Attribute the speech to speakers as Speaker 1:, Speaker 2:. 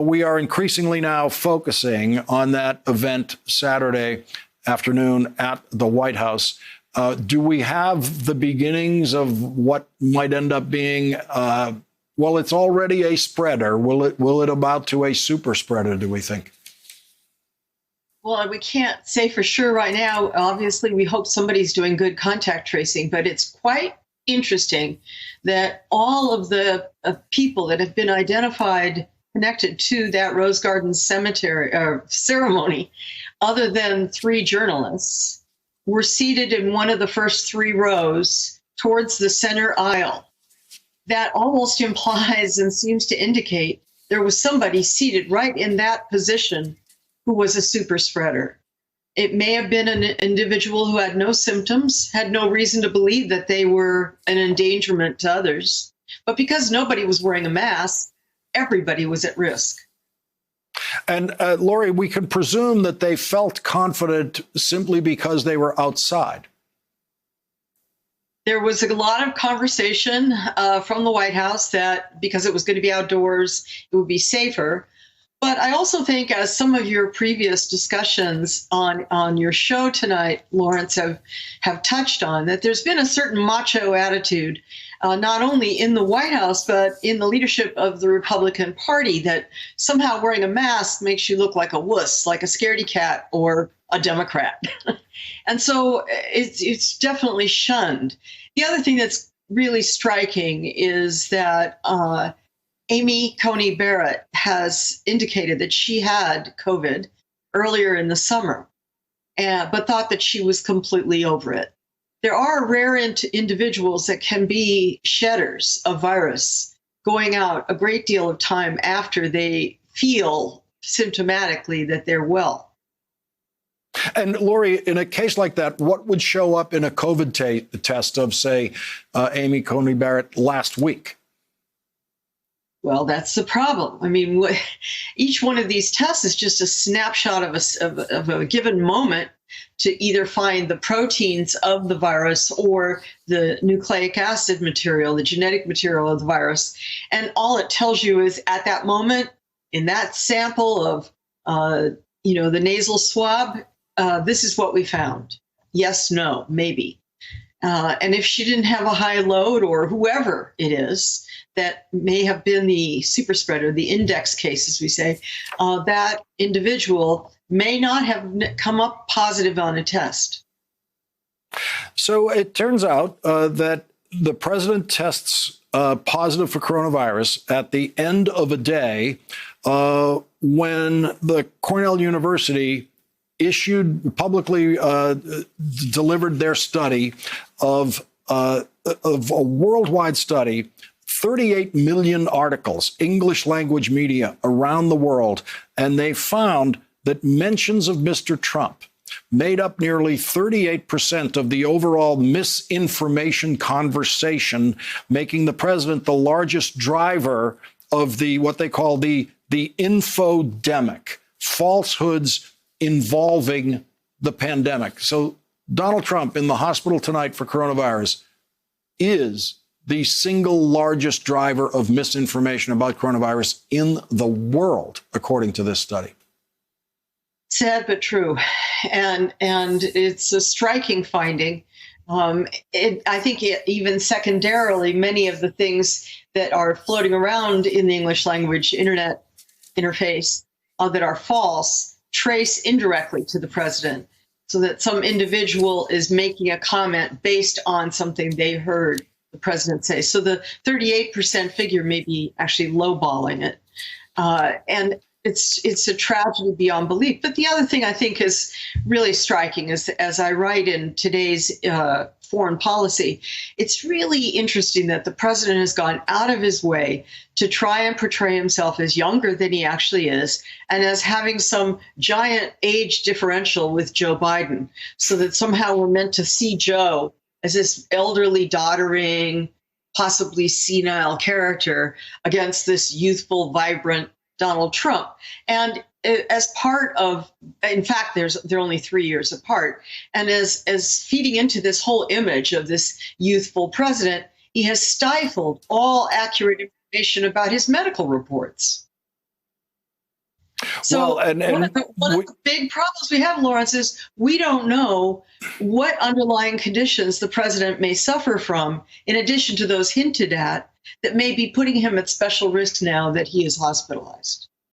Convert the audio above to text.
Speaker 1: We are increasingly now focusing on that event Saturday afternoon at the White House. Do we have the beginnings of what might end up being, well, it's already a spreader. Will it amount to a super spreader, do we think?
Speaker 2: Well, we can't say for sure right now. Obviously, we hope somebody's doing good contact tracing, but it's quite interesting that all of the people that have been identified connected to that Rose Garden cemetery ceremony, other than 3 journalists, were seated in one of the first 3 rows towards the center aisle. That almost implies and seems to indicate there was somebody seated right in that position who was a super spreader. It may have been an individual who had no symptoms, had no reason to believe that they were an endangerment to others. But because nobody was wearing a mask, everybody was at risk.
Speaker 1: And Lori, we can presume that they felt confident simply because they were outside.
Speaker 2: There was a lot of conversation from the White House that because it was going to be outdoors, it would be safer. But I also think, as some of your previous discussions on your show tonight, Lawrence, have touched on, that there's been a certain macho attitude, not only in the White House, but in the leadership of the Republican Party, that somehow wearing a mask makes you look like a wuss, like a scaredy cat or a Democrat. And so it's definitely shunned. The other thing that's really striking is that Amy Coney Barrett has indicated that she had COVID earlier in the summer, but thought that she was completely over it. There are rare individuals that can be shedders of virus, going out a great deal of time after they feel symptomatically that they're well.
Speaker 1: And Lori, in a case like that, what would show up in a COVID test of, say, Amy Coney Barrett last week?
Speaker 2: Well, that's the problem. I mean, each one of these tests is just a snapshot of a given moment to either find the proteins of the virus or the nucleic acid material, the genetic material of the virus. And all it tells you is at that moment, in that sample of, the nasal swab, this is what we found. Yes, no, maybe. And if she didn't have a high load, or whoever it is that may have been the super spreader, the index case, as we say, that individual may not have come up positive on a test.
Speaker 1: So it turns out that the president tests positive for coronavirus at the end of a day when the Cornell University publicly delivered their study of a worldwide study, 38 million articles, English language media around the world, and they found that mentions of Mr. Trump made up nearly 38% of the overall misinformation conversation, making the president the largest driver of what they call the infodemic, falsehoods involving the pandemic. So Donald Trump in the hospital tonight for coronavirus is the single largest driver of misinformation about coronavirus in the world, according to this study.
Speaker 2: Sad but true. And it's a striking finding. I think even secondarily, many of the things that are floating around in the English language internet interface that are false trace indirectly to the president, so that some individual is making a comment based on something they heard the president say. So the 38% figure may be actually lowballing it. And it's a tragedy beyond belief. But the other thing I think is really striking is, as I write in today's foreign policy, it's really interesting that the president has gone out of his way to try and portray himself as younger than he actually is, and as having some giant age differential with Joe Biden, so that somehow we're meant to see Joe as this elderly, doddering, possibly senile character against this youthful, vibrant Donald Trump. And as part of, in fact, they're only 3 years apart. And as feeding into this whole image of this youthful president, he has stifled all accurate information about his medical reports. So
Speaker 1: Well, and
Speaker 2: one of the big problems we have, Lawrence, is we don't know what underlying conditions the president may suffer from, in addition to those hinted at, that may be putting him at special risk now that he is hospitalized.